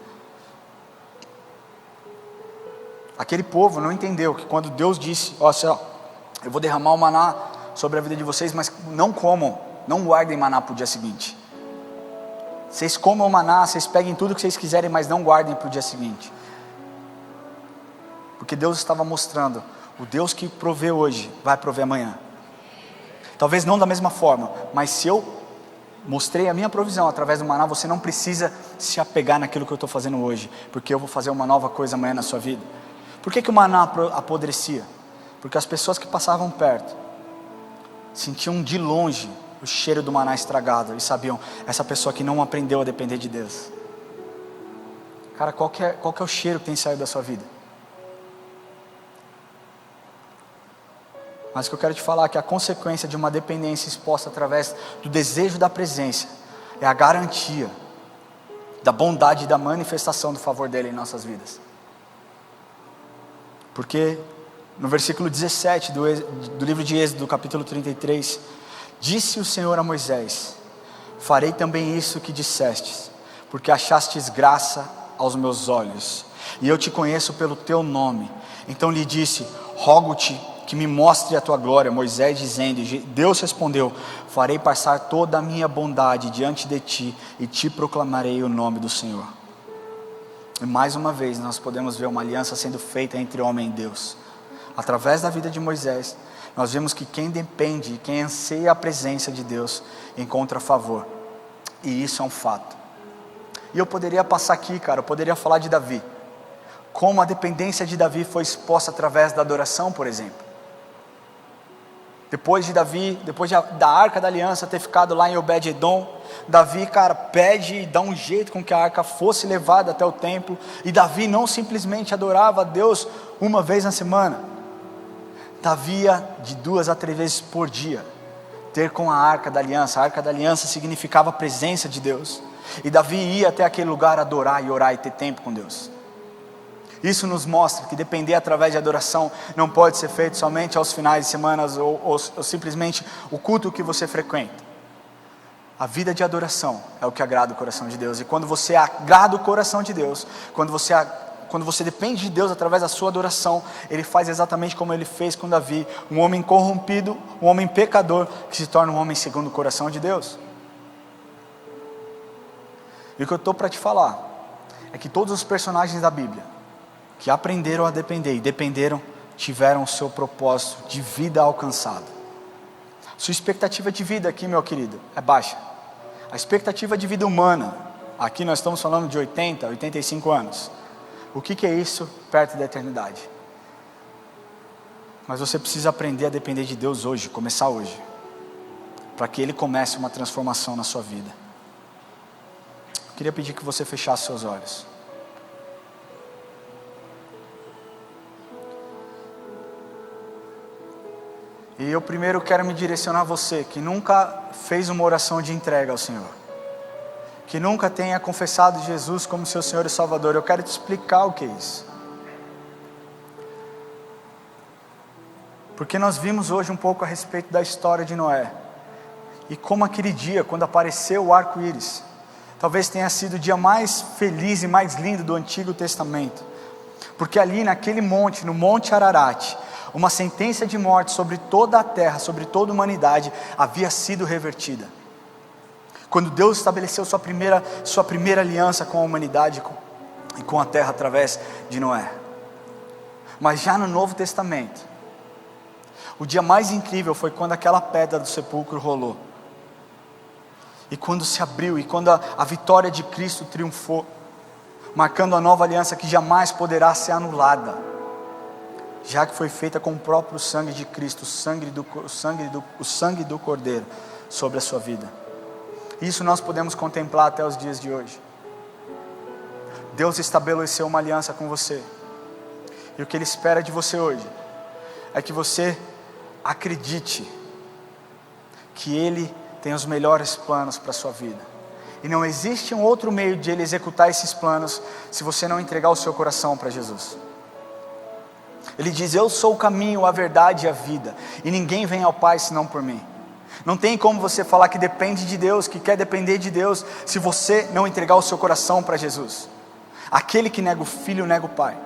Aquele povo não entendeu que quando Deus disse: ó, eu vou derramar o maná sobre a vida de vocês, mas não comam, não guardem maná para o dia seguinte. Vocês comam o maná, vocês peguem tudo que vocês quiserem, mas não guardem para o dia seguinte. Porque Deus estava mostrando: o Deus que provê hoje, vai prover amanhã. Talvez não da mesma forma, mas se eu mostrei a minha provisão através do maná, você não precisa se apegar naquilo que eu estou fazendo hoje, porque eu vou fazer uma nova coisa amanhã na sua vida. Por que o maná apodrecia? Porque as pessoas que passavam perto sentiam de longe o cheiro do maná estragado e sabiam: essa pessoa que não aprendeu a depender de Deus. Cara, qual que é o cheiro que tem saído da sua vida? Mas o que eu quero te falar é que a consequência de uma dependência exposta através do desejo da presença é a garantia da bondade e da manifestação do favor dEle em nossas vidas. Porque no versículo 17 do livro de Êxodo, capítulo 33, disse o Senhor a Moisés: farei também isso que dissestes, porque achastes graça aos meus olhos, e eu te conheço pelo teu nome. Então lhe disse: rogo-te que me mostre a tua glória. Moisés dizendo, e Deus respondeu: farei passar toda a minha bondade diante de ti, e te proclamarei o nome do Senhor. E mais uma vez nós podemos ver uma aliança sendo feita entre homem e Deus. Através da vida de Moisés, nós vemos que quem depende, quem anseia a presença de Deus, encontra favor. E isso é um fato. E eu poderia passar aqui, cara, eu poderia falar de Davi. Como a dependência de Davi foi exposta através da adoração, por exemplo. Depois de Davi, da Arca da Aliança ter ficado lá em Obed-Edom, Davi, cara, pede e dá um jeito com que a arca fosse levada até o templo. E Davi não simplesmente adorava a Deus uma vez na semana. Davi ia de 2 a 3 vezes por dia ter com a Arca da Aliança. A Arca da Aliança significava a presença de Deus. E Davi ia até aquele lugar adorar e orar e ter tempo com Deus. Isso nos mostra que depender através de adoração não pode ser feito somente aos finais de semana ou simplesmente o culto que você frequenta. A vida de adoração é o que agrada o coração de Deus. E quando você agrada o coração de Deus, quando você depende de Deus através da sua adoração, Ele faz exatamente como Ele fez com Davi, um homem corrompido, um homem pecador, que se torna um homem segundo o coração de Deus. E o que eu estou para te falar é que todos os personagens da Bíblia que aprenderam a depender e dependeram, tiveram o seu propósito de vida alcançado. Sua expectativa de vida aqui, meu querido, é baixa. A expectativa de vida humana, aqui nós estamos falando de 80, 85 anos. O que é isso perto da eternidade? Mas você precisa aprender a depender de Deus hoje, começar hoje, para que Ele comece uma transformação na sua vida. Eu queria pedir que você fechasse seus olhos. E eu primeiro quero me direcionar a você, que nunca fez uma oração de entrega ao Senhor, que nunca tenha confessado Jesus como seu Senhor e Salvador. Eu quero te explicar o que é isso. Porque nós vimos hoje um pouco a respeito da história de Noé, e como aquele dia, quando apareceu o arco-íris, talvez tenha sido o dia mais feliz e mais lindo do Antigo Testamento, porque ali naquele monte, no Monte Ararat, uma sentença de morte sobre toda a terra, sobre toda a humanidade, havia sido revertida. Quando Deus estabeleceu sua primeira aliança com a humanidade e com a terra através de Noé. Mas já no Novo Testamento, o dia mais incrível foi quando aquela pedra do sepulcro rolou. E quando se abriu, e quando a vitória de Cristo triunfou, marcando a nova aliança que jamais poderá ser anulada, já que foi feita com o próprio sangue de Cristo, o sangue do Cordeiro sobre a sua vida. Isso nós podemos contemplar até os dias de hoje. Deus estabeleceu uma aliança com você, e o que Ele espera de você hoje é que você acredite que Ele tem os melhores planos para a sua vida, e não existe um outro meio de Ele executar esses planos se você não entregar o seu coração para Jesus. Ele diz: eu sou o caminho, a verdade e a vida, e ninguém vem ao Pai senão por mim. Não tem como você falar que depende de Deus, que quer depender de Deus, se você não entregar o seu coração para Jesus. Aquele que nega o Filho, nega o Pai.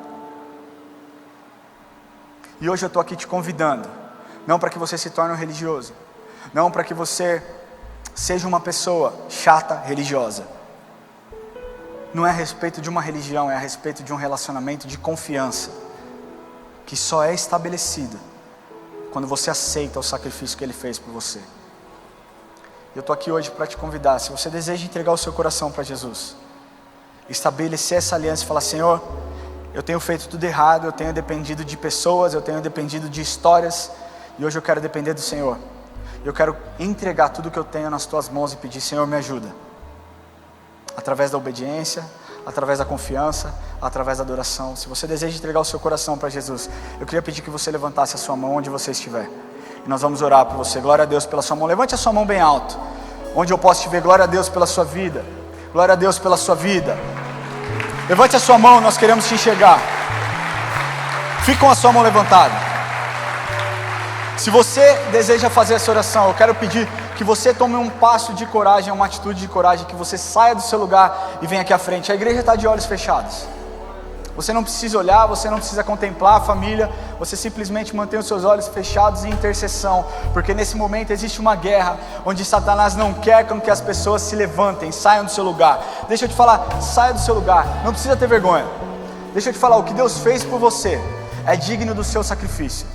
E hoje eu estou aqui te convidando, não para que você se torne um religioso, não para que você seja uma pessoa chata, religiosa. Não é a respeito de uma religião, é a respeito de um relacionamento de confiança, que só é estabelecido quando você aceita o sacrifício que Ele fez por você. Eu estou aqui hoje para te convidar, se você deseja entregar o seu coração para Jesus, estabelecer essa aliança e falar: Senhor, eu tenho feito tudo errado, eu tenho dependido de pessoas, eu tenho dependido de histórias, e hoje eu quero depender do Senhor. Eu quero entregar tudo que eu tenho nas Tuas mãos e pedir: Senhor, me ajuda. Através da obediência, através da confiança, através da adoração. Se você deseja entregar o seu coração para Jesus, eu queria pedir que você levantasse a sua mão onde você estiver, e nós vamos orar por você. Glória a Deus pela sua mão. Levante a sua mão bem alto, onde eu posso te ver. Glória a Deus pela sua vida. Glória a Deus pela sua vida. Levante a sua mão, nós queremos te enxergar. Fique com a sua mão levantada. Se você deseja fazer essa oração, eu quero pedir que você tome um passo de coragem, uma atitude de coragem, que você saia do seu lugar e venha aqui à frente. A igreja está de olhos fechados. Você não precisa olhar, você não precisa contemplar a família, você simplesmente mantém os seus olhos fechados em intercessão, porque nesse momento existe uma guerra, onde Satanás não quer com que as pessoas se levantem, saiam do seu lugar. Deixa eu te falar, saia do seu lugar, não precisa ter vergonha. Deixa eu te falar, o que Deus fez por você é digno do seu sacrifício.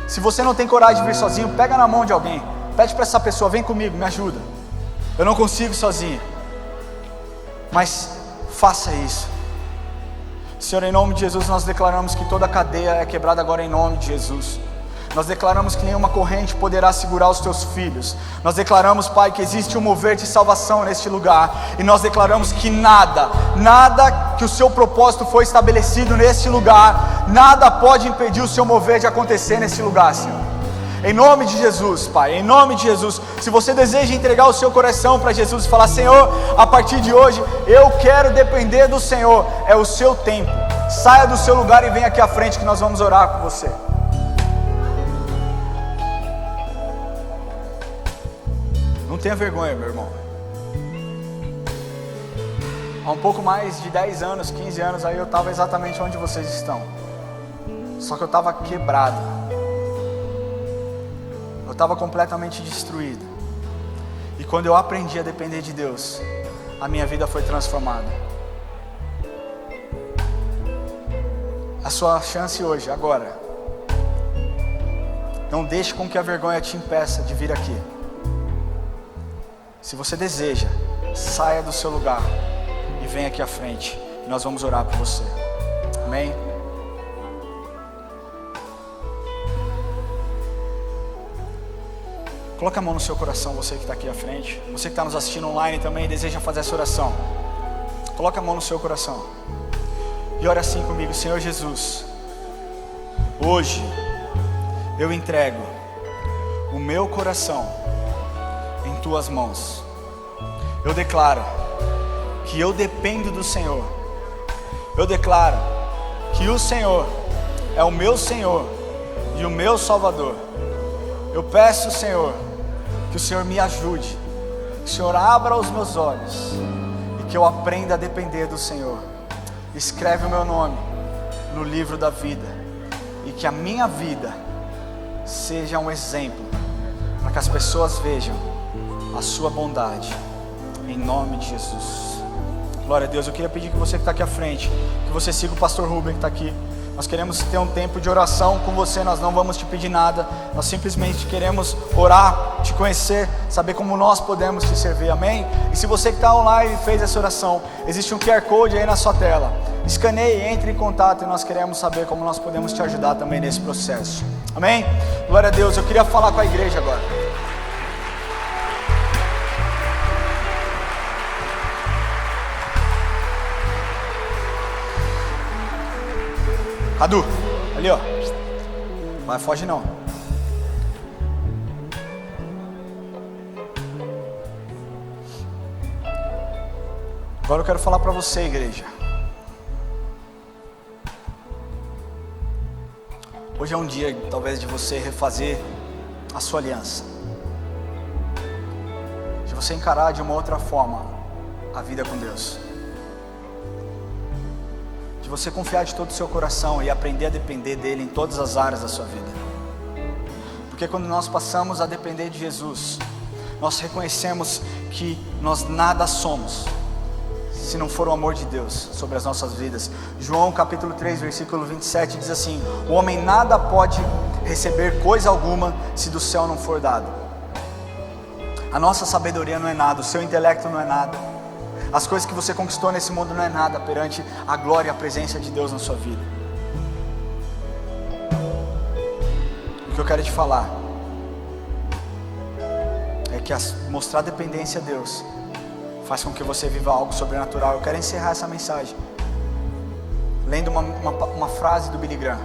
Se você não tem coragem de vir sozinho, pega na mão de alguém, pede para essa pessoa, vem comigo, me ajuda. Eu não consigo sozinho, mas faça isso. Senhor, em nome de Jesus, nós declaramos que toda cadeia é quebrada agora em nome de Jesus. Nós declaramos que nenhuma corrente poderá segurar os teus filhos. Nós declaramos, Pai, que existe um mover de salvação neste lugar. E nós declaramos que nada que o seu propósito foi estabelecido neste lugar, nada pode impedir o seu mover de acontecer neste lugar, Senhor. Em nome de Jesus, Pai, em nome de Jesus. Se você deseja entregar o seu coração para Jesus e falar: Senhor, a partir de hoje eu quero depender do Senhor, é o seu tempo. Saia do seu lugar e venha aqui à frente que nós vamos orar por você. Não tenha vergonha, meu irmão. Há um pouco mais de 10 anos, 15 anos aí eu estava exatamente onde vocês estão. Só que eu estava quebrado. Eu estava completamente destruído. E quando eu aprendi a depender de Deus, a minha vida foi transformada. A sua chance hoje, agora. Não deixe com que a vergonha te impeça de vir aqui. Se você deseja, saia do seu lugar e venha aqui à frente. E nós vamos orar por você. Amém? Coloca a mão no seu coração, você que está aqui à frente. Você que está nos assistindo online também e deseja fazer essa oração. Coloca a mão no seu coração e ore assim comigo: Senhor Jesus, hoje eu entrego o meu coração em tuas mãos. Eu declaro que eu dependo do Senhor. Eu declaro que o Senhor é o meu Senhor e o meu Salvador. Eu peço, Senhor, que o Senhor me ajude, que o Senhor abra os meus olhos e que eu aprenda a depender do Senhor. Escreve o meu nome no livro da vida e que a minha vida seja um exemplo para que as pessoas vejam a sua bondade, em nome de Jesus. Glória a Deus. Eu queria pedir que você que está aqui à frente, que você siga o pastor Ruben que está aqui. Nós queremos ter um tempo de oração com você, nós não vamos te pedir nada, nós simplesmente queremos orar, te conhecer, saber como nós podemos te servir, amém? E se você que está online e fez essa oração, existe um QR Code aí na sua tela, escaneie, entre em contato e nós queremos saber como nós podemos te ajudar também nesse processo, amém? Glória a Deus. Eu queria falar com a igreja agora. Cadu, ali ó, vai, foge não. Agora eu quero falar para você, igreja. Hoje é um dia talvez de você refazer a sua aliança, de você encarar de uma outra forma a vida com Deus, de você confiar de todo o seu coração e aprender a depender dele em todas as áreas da sua vida. Porque quando nós passamos a depender de Jesus, nós reconhecemos que nós nada somos se não for o amor de Deus sobre as nossas vidas. João capítulo 3, versículo 27 diz assim: o homem nada pode receber coisa alguma se do céu não for dado. A nossa sabedoria não é nada, o seu intelecto não é nada, as coisas que você conquistou nesse mundo não é nada perante a glória e a presença de Deus na sua vida. O que eu quero te falar é que mostrar dependência a Deus faz com que você viva algo sobrenatural. Eu quero encerrar essa mensagem lendo uma frase do Billy Graham,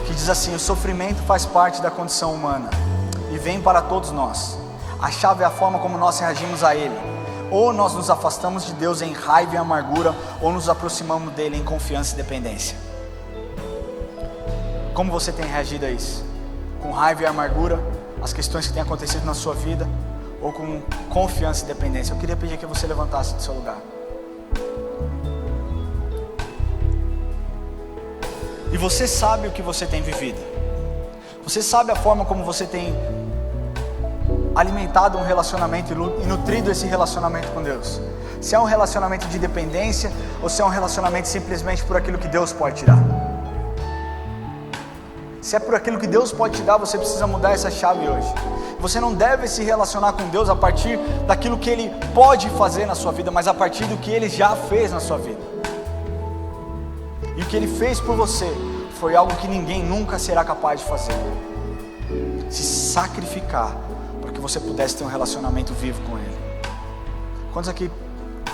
que diz assim: o sofrimento faz parte da condição humana e vem para todos nós. A chave é a forma como nós reagimos a ele. Ou nós nos afastamos de Deus em raiva e amargura, ou nos aproximamos dele em confiança e dependência. Como você tem reagido a isso? Com raiva e amargura, as questões que têm acontecido na sua vida, ou com confiança e dependência, eu queria pedir que você levantasse do seu lugar. E você sabe o que você tem vivido. Você sabe a forma como você tem alimentado um relacionamento e nutrido esse relacionamento com Deus. Se é um relacionamento de dependência ou se é um relacionamento simplesmente por aquilo que Deus pode te dar. Se é por aquilo que Deus pode te dar, você precisa mudar essa chave hoje. Você não deve se relacionar com Deus a partir daquilo que Ele pode fazer na sua vida, mas a partir do que Ele já fez na sua vida. E o que Ele fez por você foi algo que ninguém nunca será capaz de fazer. Se sacrificar para que você pudesse ter um relacionamento vivo com Ele. Quantos aqui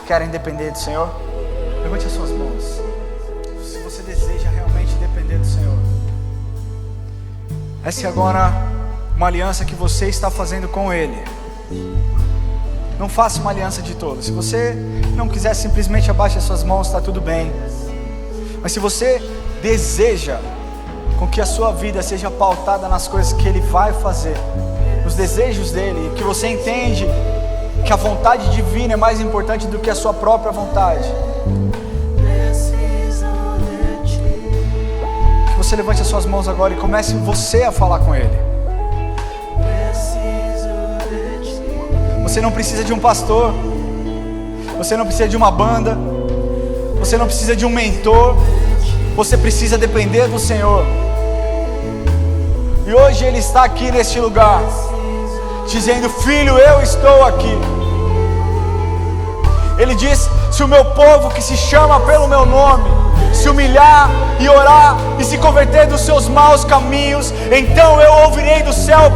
querem depender do Senhor? Levante as suas mãos. Se você deseja realmente depender do Senhor. Essa é agora uma aliança que você está fazendo com Ele. Não faça uma aliança de todos. Se você não quiser, simplesmente abaixe as suas mãos, está tudo bem. Mas se você deseja com que a sua vida seja pautada nas coisas que Ele vai fazer, nos desejos dEle, que você entende que a vontade divina é mais importante do que a sua própria vontade, que você levante as suas mãos agora e comece você a falar com Ele. Você não precisa de um pastor, você não precisa de uma banda, você não precisa de um mentor, você precisa depender do Senhor. E hoje Ele está aqui neste lugar, dizendo: filho, eu estou aqui. Ele diz: se o meu povo que se chama pelo meu nome se humilhar e orar e se converter dos seus maus caminhos, então eu ouvirei do céu,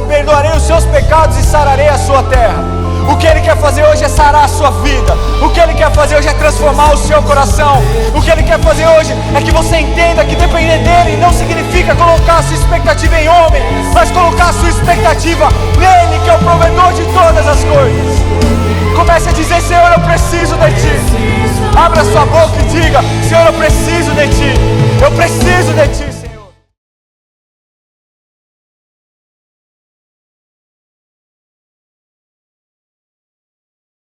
perdoarei os seus pecados e sararei a sua terra. O que Ele quer fazer hoje é sarar a sua vida. O que Ele quer fazer hoje é transformar o seu coração. O que Ele quer fazer hoje é que você entenda que depender dEle não significa colocar a sua expectativa em homem, mas colocar a sua expectativa nele, que é o provedor de todas as coisas. Comece a dizer: Senhor, eu preciso de Ti. Abra sua boca e diga: Senhor, eu preciso de Ti. Eu preciso de Ti.